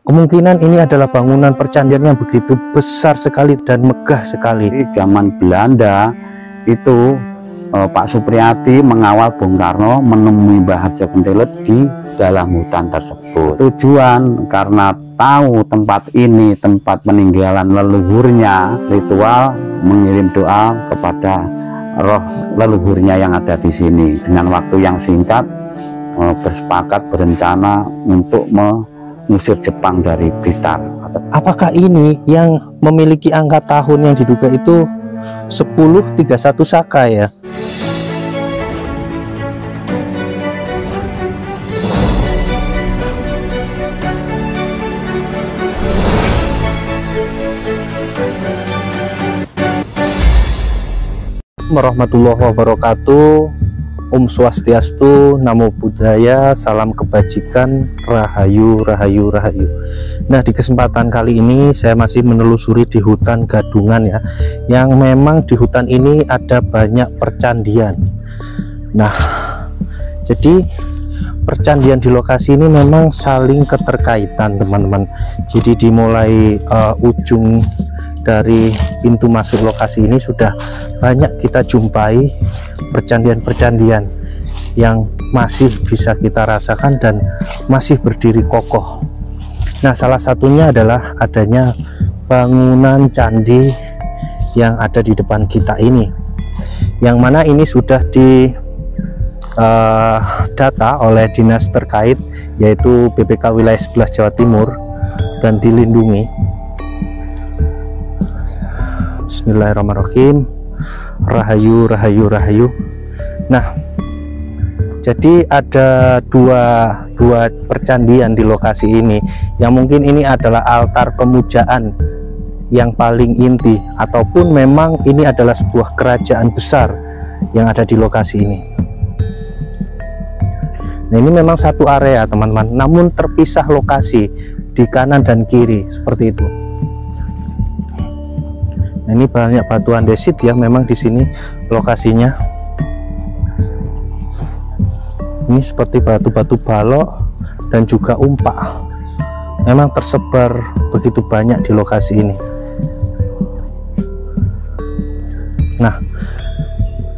kemungkinan ini adalah bangunan percandian yang begitu besar sekali dan megah sekali. Di zaman Belanda itu Pak Supriyadi mengawal Bung Karno menemui Mbah Harjo Kuntilut di dalam hutan tersebut. Tujuan karena tahu tempat ini tempat peninggalan leluhurnya, ritual mengirim doa kepada roh leluhurnya yang ada di sini. Dengan waktu yang singkat bersepakat berencana untuk mengusir Jepang dari Blitar. Apakah ini yang memiliki angka tahun yang diduga itu 1031 Saka ya? Warahmatullahi wabarakatuh. Swastiastu, Namo Buddhaya, salam kebajikan, rahayu, rahayu, rahayu. Nah, di kesempatan kali ini saya masih menelusuri di hutan Gadungan ya, yang memang di hutan ini ada banyak percandian. Nah, jadi percandian di lokasi ini memang saling keterkaitan teman-teman. Jadi dimulai ujung dari pintu masuk lokasi ini sudah banyak kita jumpai percandian-percandian yang masih bisa kita rasakan dan masih berdiri kokoh. Nah, salah satunya adalah adanya bangunan candi yang ada di depan kita ini, yang mana ini sudah di data oleh dinas terkait, yaitu BPK wilayah 11 Jawa Timur, dan dilindungi. Bismillahirrahmanirrahim. Rahayu, rahayu, rahayu. Nah, jadi ada dua percandian di lokasi ini, yang mungkin ini adalah altar pemujaan yang paling inti, ataupun memang ini adalah sebuah kerajaan besar yang ada di lokasi ini. Nah, ini memang satu area teman-teman, namun terpisah lokasi di kanan dan kiri seperti itu. Nah, ini banyak batu andesit ya, memang di sini lokasinya. Ini seperti batu-batu balok dan juga umpak, memang tersebar begitu banyak di lokasi ini. Nah,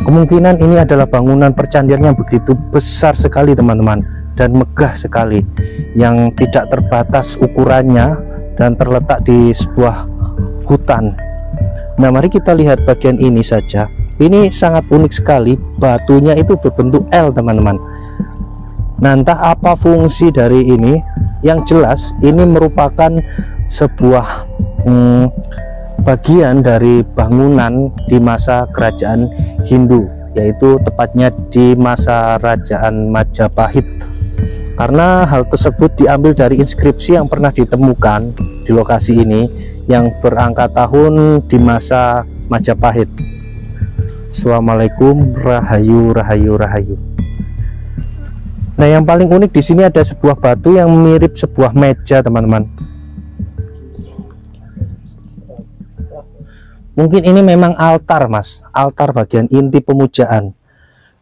kemungkinan ini adalah bangunan percandian yang begitu besar sekali teman-teman, dan megah sekali, yang tidak terbatas ukurannya dan terletak di sebuah hutan. Nah, mari kita lihat bagian ini saja. Ini sangat unik sekali, batunya itu berbentuk L teman-teman. Nah, entah apa fungsi dari ini, yang jelas ini merupakan sebuah bagian dari bangunan di masa kerajaan Hindu, yaitu tepatnya di masa Kerajaan Majapahit. Karena hal tersebut diambil dari inskripsi yang pernah ditemukan di lokasi ini, yang berangka tahun di masa Majapahit. Assalamualaikum, rahayu, rahayu, rahayu. Nah, yang paling unik di sini ada sebuah batu yang mirip sebuah meja teman-teman. Mungkin ini memang altar mas, altar bagian inti pemujaan.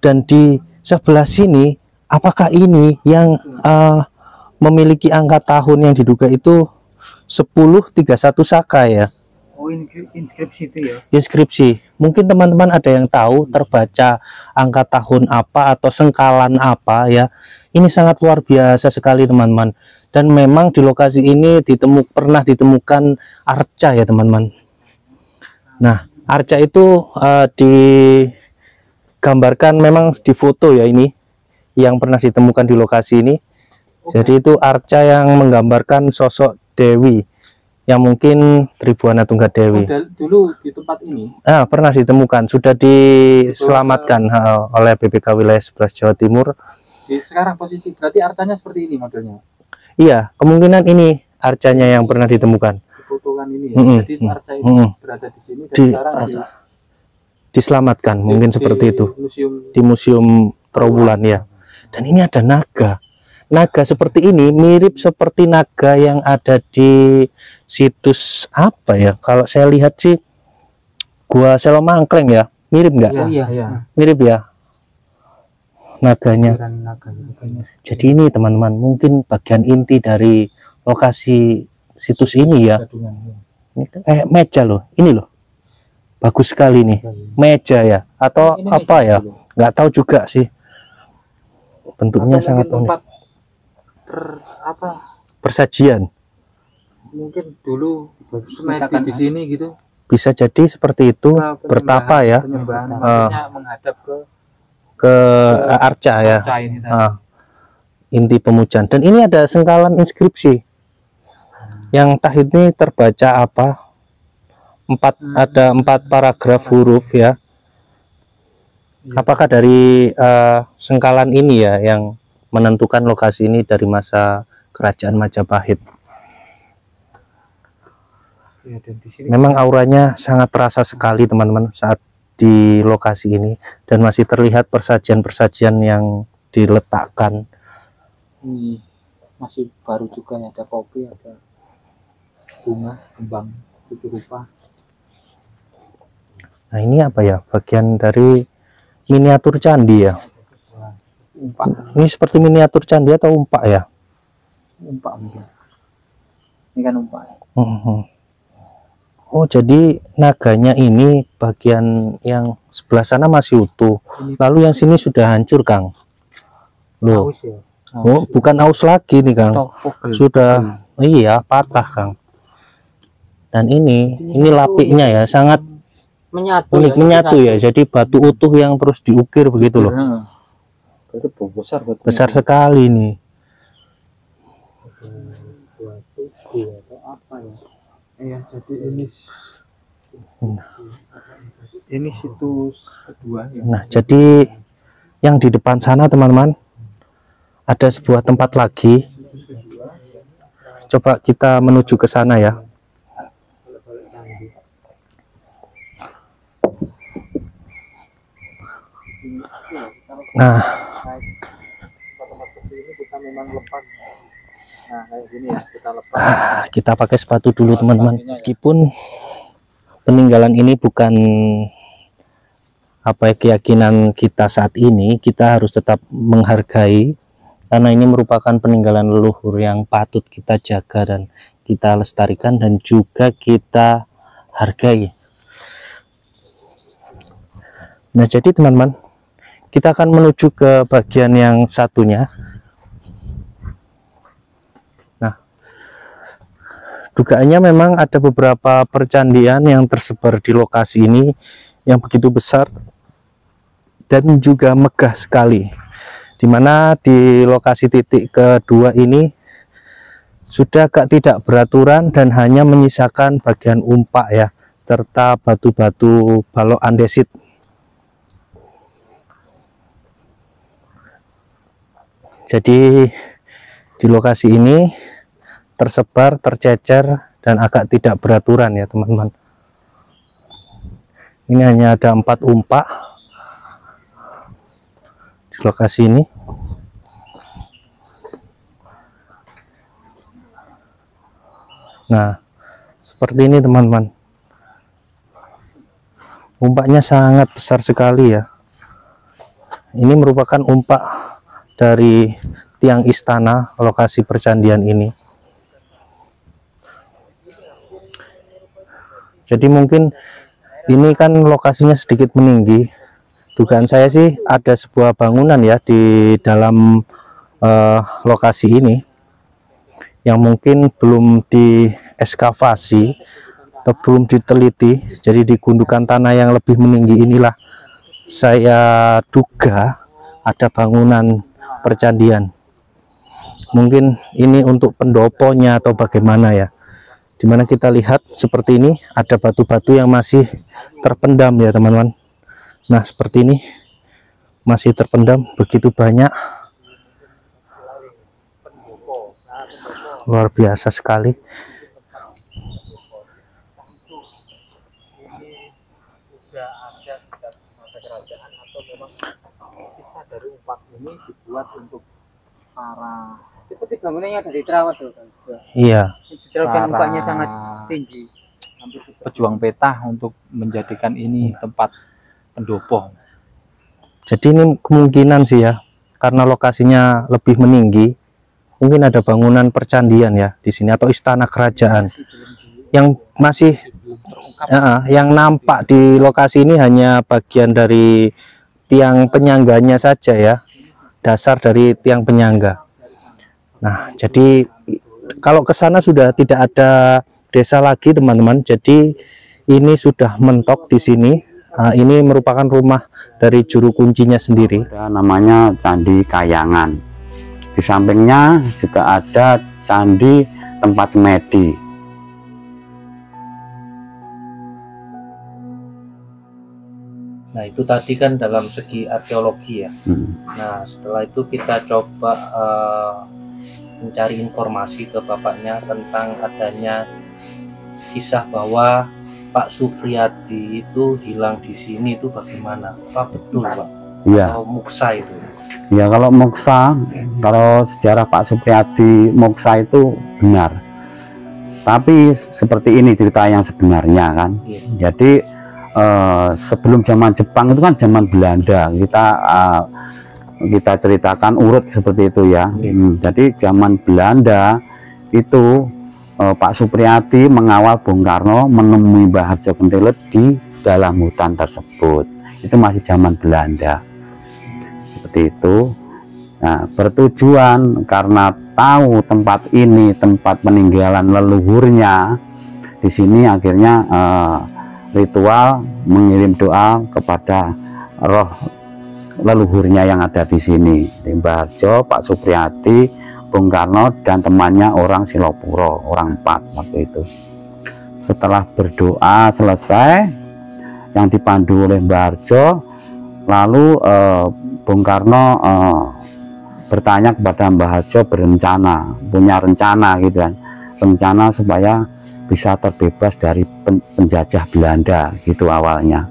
Dan di sebelah sini, apakah ini yang memiliki angka tahun yang diduga itu 1031 Saka ya? Oh, inskripsi itu ya? Inskripsi. Mungkin teman-teman ada yang tahu terbaca angka tahun apa atau sengkalan apa ya. Ini sangat luar biasa sekali teman-teman. Dan memang di lokasi ini pernah ditemukan arca ya teman-teman. Nah, arca itu digambarkan memang di foto ya, ini yang pernah ditemukan di lokasi ini. Jadi itu arca yang menggambarkan sosok Dewi, yang mungkin Tribuana Tunggadewi. Dulu di tempat ini Pernah ditemukan, sudah diselamatkan oleh BPK wilayah 11 Jawa Timur. Sekarang posisi berarti arcanya seperti ini modelnya? Iya, kemungkinan ini arcanya yang pernah ditemukan. Difotokan ini ya? Jadi arca ini berada di sini dan sekarang diselamatkan, mungkin seperti itu. Di Museum Trawulan ya. Dan ini ada naga. Naga seperti ini mirip seperti naga yang ada di situs apa ya, kalau saya lihat sih Gua Selomangkleng ya, mirip nggak? Iya. Mirip ya naganya. Jadi ini teman-teman mungkin bagian inti dari lokasi situs ini ya. Gadungan. Ini kayak meja loh, ini loh, bagus sekali nih, meja ya, atau Ini apa meja ya, dulu. nggak tahu juga sih, bentuknya Atau sangat mungkin unik. tempat apa? Persajian, Mungkin dulu semedi di sini gitu. bisa jadi seperti itu, Penyembahan- bertapa ya, Penyembahan Ah. maksudnya menghadap ke arca ya, arca ini tadi. Ah, inti pemujaan. Dan ini ada sengkalan inskripsi, yang entah ini terbaca apa, ada 4 paragraf huruf ya. Apakah dari sengkalan ini ya yang menentukan lokasi ini dari masa kerajaan Majapahit? Ya, dan di sini Memang auranya sangat terasa sekali teman-teman saat di lokasi ini, dan masih terlihat persajian-persajian yang diletakkan. ini masih baru juga ya, ada kopi, ada bunga, kembang tujuh rupa. Nah ini apa ya, bagian dari miniatur candi ya. Umpak, Ini seperti miniatur candi atau umpak ya? umpak mungkin. Ini kan umpak. Mhm. Oh jadi naganya ini bagian yang sebelah sana masih utuh, Ini lalu yang sini sudah hancur Kang. Loh, aus ya. oh bukan aus lagi nih Kang, Atau pogel. sudah iya patah Kang. Dan ini lapiknya ya sangat Menyatu unik, ya, menyatu satu. ya, jadi batu utuh yang terus diukir begitu loh. Nah, itu besar batunya. Besar sekali nih. Batu atau apa ya? Iya, jadi ini situs kedua ya. Nah jadi yang di depan sana teman-teman ada sebuah tempat lagi, coba kita menuju ke sana ya. Nah Kita memang lepas. Nah, kayak gini ya, kita lepas. kita pakai sepatu dulu teman-teman, meskipun peninggalan ini bukan apa ya, keyakinan kita saat ini, kita harus tetap menghargai karena ini merupakan peninggalan leluhur yang patut kita jaga dan kita lestarikan dan juga kita hargai. Nah jadi teman-teman, kita akan menuju ke bagian yang satunya. Nah dugaannya memang ada beberapa percandian yang tersebar di lokasi ini yang begitu besar dan juga megah sekali, dimana di lokasi titik kedua ini sudah agak tidak beraturan dan hanya menyisakan bagian umpak ya, serta batu-batu balok andesit. Jadi di lokasi ini tersebar, tercecer dan agak tidak beraturan ya teman-teman. Ini hanya ada 4 umpak di lokasi ini. Nah seperti ini teman-teman, umpaknya sangat besar sekali ya. Ini merupakan umpak dari tiang istana lokasi percandian ini. Jadi mungkin ini kan lokasinya sedikit meninggi. Dugaan saya sih ada sebuah bangunan ya di dalam lokasi ini yang mungkin belum dieskavasi atau belum diteliti. Jadi di gundukan tanah yang lebih meninggi inilah saya duga ada bangunan percandian. Mungkin ini untuk pendoponya atau bagaimana ya, dimana kita lihat seperti ini ada batu-batu yang masih terpendam ya teman-teman. Nah seperti ini masih terpendam begitu banyak, luar biasa sekali. Dari umpak ini dibuat untuk para seperti bangunannya dari terawat tuh kan. Iya. Kan umpaknya sangat tinggi. Pejuang peta untuk menjadikan ini tempat pendopo. Jadi ini kemungkinan sih ya, karena lokasinya lebih meninggi, mungkin ada bangunan percandian ya di sini atau istana kerajaan yang masih yang nampak di lokasi ini hanya bagian dari tiang penyangganya saja ya, dasar dari tiang penyangga. Nah, jadi kalau ke sana sudah tidak ada desa lagi teman-teman. Jadi ini sudah mentok di sini. Ini merupakan rumah dari juru kuncinya sendiri. Ada namanya Candi Kayangan. Di sampingnya juga ada Candi Tempat Semedi. Nah, itu tadi kan dalam segi arkeologi ya. Nah, setelah itu kita coba mencari informasi ke bapaknya tentang adanya kisah bahwa Pak Supriyadi itu hilang di sini, itu bagaimana? Apa betul, Pak? Iya. Atau muksa itu? Ya, kalau muksa, kalau sejarah Pak Supriyadi muksa itu benar. Tapi seperti ini cerita yang sebenarnya kan. Iya. Jadi sebelum zaman Jepang itu kan zaman Belanda. Kita ceritakan urut seperti itu ya. Jadi zaman Belanda itu Pak Supriyadi mengawal Bung Karno menemui Mbah Harjo Kuntilut di dalam hutan tersebut. Itu masih zaman Belanda. Seperti itu. Nah, bertujuan karena tahu tempat ini tempat peninggalan leluhurnya. Di sini akhirnya ritual mengirim doa kepada roh leluhurnya yang ada di sini. Mbah Harjo, Pak Supriyadi, Bung Karno dan temannya orang Silopuro, orang 4 waktu itu. Setelah berdoa selesai yang dipandu oleh Mbah Harjo, lalu Bung Karno bertanya kepada Mbah Harjo, punya rencana gitu kan, rencana supaya bisa terbebas dari penjajah Belanda gitu awalnya.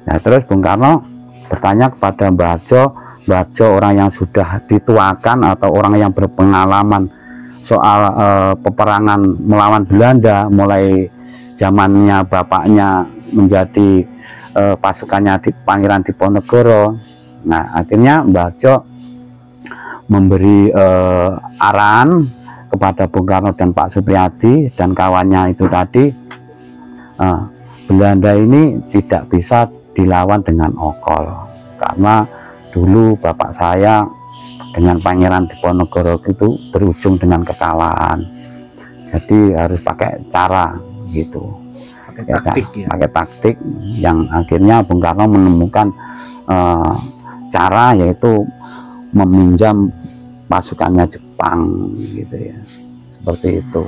Nah, terus Bung Karno bertanya kepada Mbah Harjo orang yang sudah dituakan atau orang yang berpengalaman soal peperangan melawan Belanda, mulai zamannya bapaknya menjadi pasukannya di Pangeran Diponegoro. Nah, akhirnya Mbah Harjo memberi arahan kepada Bung Karno dan Pak Supriyadi dan kawannya itu tadi, Belanda ini tidak bisa dilawan dengan okol, karena dulu bapak saya dengan Pangeran Diponegoro itu berujung dengan kekalahan. Jadi harus pakai cara gitu, pakai taktik yang akhirnya Bung Karno menemukan cara, yaitu meminjam pasukannya Jepang gitu ya, seperti itu.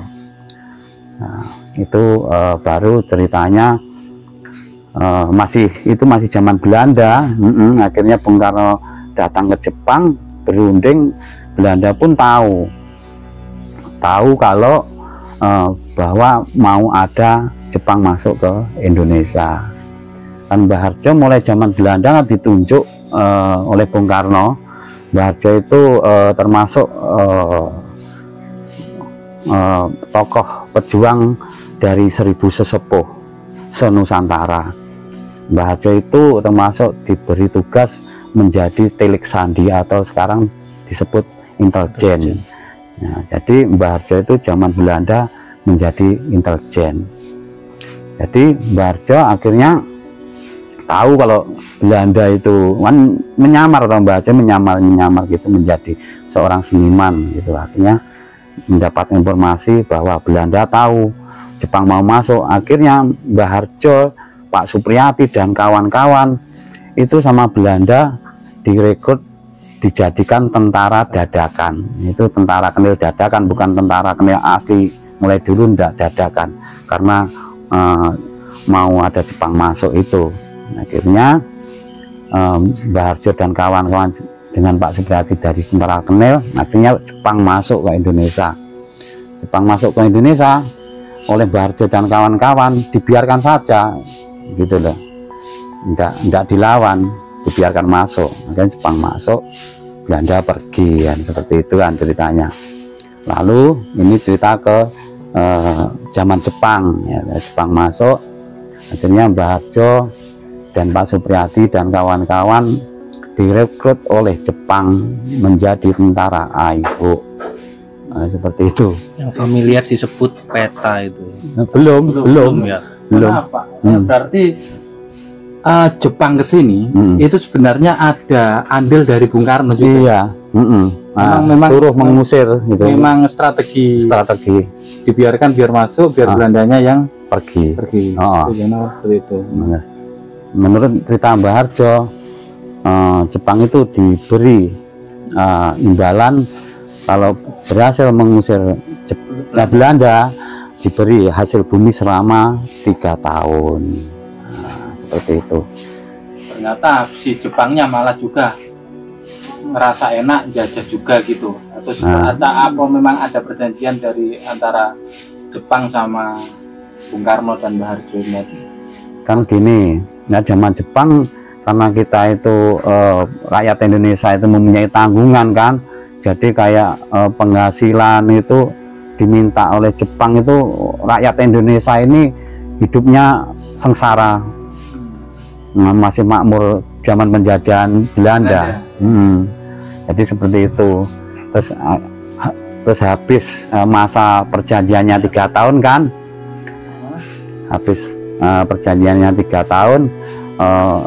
Nah, itu baru ceritanya. Masih zaman Belanda. Akhirnya Bung Karno datang ke Jepang, berunding. Belanda pun tahu kalau bahwa mau ada Jepang masuk ke Indonesia. Kan Mbah Harjo mulai zaman Belanda ditunjuk oleh Bung Karno. Mbah Harjo itu termasuk tokoh pejuang dari 1000 sesepuh se-Nusantara. Mbah Harjo itu termasuk diberi tugas menjadi telik sandi atau sekarang disebut intelijen. Nah, jadi Mbah Harjo itu zaman Belanda menjadi intelijen. Jadi Mbah Harjo akhirnya tahu kalau Belanda itu kan menyamar, atau Mbah Harjo menyamar gitu menjadi seorang seniman gitu. Akhirnya mendapat informasi bahwa Belanda tahu Jepang mau masuk. Akhirnya Mbah Harjo, Pak Supriyadi dan kawan-kawan itu sama Belanda direkrut, dijadikan tentara dadakan. Itu tentara kenil dadakan, bukan tentara kenil asli. Mulai dulu tidak dadakan karena mau ada Jepang masuk itu. Akhirnya Mbah Harjo dan kawan-kawan dengan Pak Supriyadi dari tentara kenil, akhirnya Jepang masuk ke Indonesia. Jepang masuk ke Indonesia oleh Mbah Harjo dan kawan-kawan dibiarkan saja gitu loh, enggak dilawan, dibiarkan masuk. Makanya Jepang masuk, Belanda pergi kan, seperti itu kan ceritanya. Lalu ini cerita ke zaman Jepang ya. Jepang masuk, akhirnya Mbah Harjo dan Pak Supriyadi dan kawan-kawan direkrut oleh Jepang menjadi tentara Aiho. Nah, seperti itu. Yang familiar disebut peta itu. Nah, belum ya. Kenapa? Berarti Jepang ke sini itu sebenarnya ada andil dari Bung Karno juga. Iya. Nah, memang suruh mengusir gitu. Memang strategi dibiarkan biar masuk, biar Belandanya yang pergi. Seperti itu. Menurut cerita Mbah Harjo, Jepang itu diberi imbalan kalau berhasil mengusir Belanda, diberi hasil bumi selama 3 tahun. Seperti itu. Ternyata si Jepangnya malah juga ngerasa enak, jajah juga gitu. Atau ada apa, memang ada perjanjian dari antara Jepang sama Bung Karno dan Mbah Harjo ini? Kan gini, ya zaman Jepang, karena kita itu rakyat Indonesia itu mempunyai tanggungan kan, jadi kayak penghasilan itu diminta oleh Jepang, itu rakyat Indonesia ini hidupnya sengsara. Masih makmur zaman penjajahan Belanda. Jadi seperti itu. Terus habis masa perjanjiannya 3 tahun kan, habis perjanjiannya 3 tahun,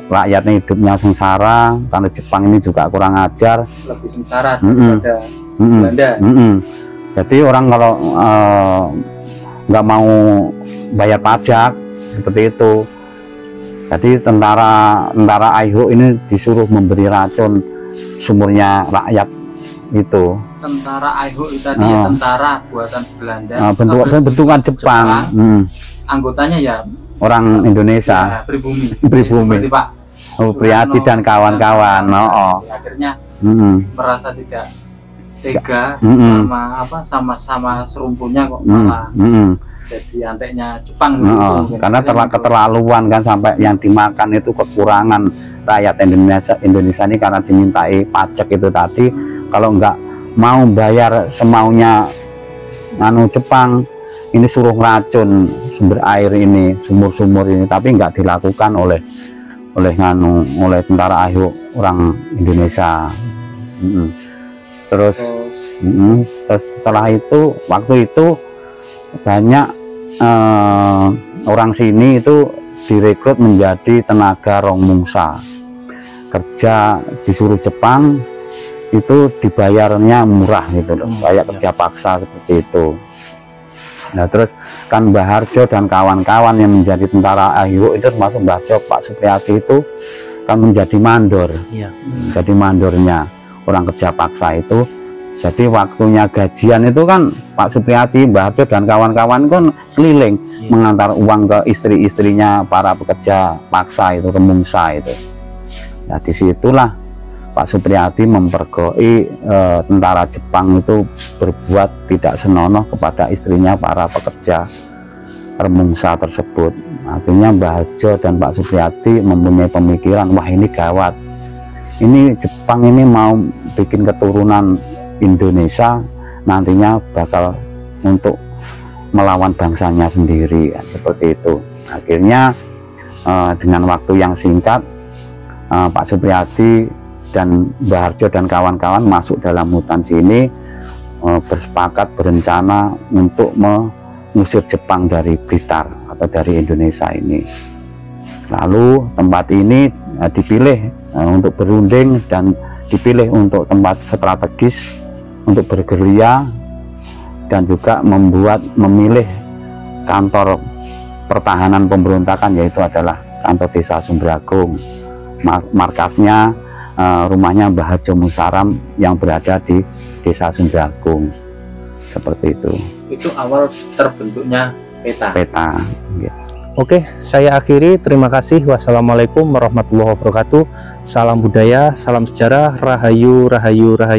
rakyatnya hidupnya sengsara karena Jepang ini juga kurang ajar, lebih sengsara daripada Belanda. Jadi orang kalau nggak mau bayar pajak seperti itu, jadi tentara Aiho ini disuruh memberi racun sumurnya rakyat itu. Tentara Aiho itu tadi ya, tentara buatan Belanda, bentukan Jepang. Anggotanya ya orang Indonesia, ya, pribumi. Seperti Pak Priadi dan kawan-kawan. Akhirnya merasa tidak tega sama serumpunya kok malah jadi anteknya Jepang gitu. Karena keterlaluan kan, sampai yang dimakan itu kekurangan rakyat Indonesia ini karena dimintai pajak itu tadi. Kalau nggak mau bayar semaunya Jepang, ini suruh racun sumber air ini, sumur-sumur ini, tapi nggak dilakukan oleh tentara Aiho orang Indonesia. Terus setelah itu, waktu itu banyak orang sini itu direkrut menjadi tenaga rongmungsa, kerja disuruh Jepang itu dibayarnya murah gitu loh, kayak kerja paksa seperti itu. Nah terus kan Mbah Harjo dan kawan-kawan yang menjadi tentara Aiho itu, termasuk Mbah Harjo, Pak Supriyadi itu kan menjadi mandor, jadi mandornya orang kerja paksa itu. Jadi waktunya gajian itu kan Pak Supriyadi, Mbah Harjo dan kawan-kawan kan keliling mengantar uang ke istri-istrinya para pekerja paksa itu, remungsa itu. Nah disitulah Pak Supriyadi mempergoi tentara Jepang itu berbuat tidak senonoh kepada istrinya para pekerja remungsa tersebut. Akhirnya Mbah Harjo dan Pak Supriyadi mempunyai pemikiran, wah ini gawat, ini Jepang ini mau bikin keturunan Indonesia nantinya bakal untuk melawan bangsanya sendiri, seperti itu. Akhirnya dengan waktu yang singkat Pak Supriyadi dan Mbah Harjo dan kawan-kawan masuk dalam hutan sini, bersepakat berencana untuk mengusir Jepang dari Blitar atau dari Indonesia ini. Lalu tempat ini dipilih untuk berunding dan dipilih untuk tempat strategis untuk bergerilya, dan juga memilih kantor pertahanan pemberontakan, yaitu adalah kantor desa Sumbragung. Markasnya rumahnya Mbah Harjo Mustaram yang berada di desa Sumbragung. Seperti itu. Itu awal terbentuknya peta. Oke, saya akhiri. Terima kasih. Wassalamualaikum warahmatullahi wabarakatuh. Salam budaya, salam sejarah, rahayu, rahayu, rahayu.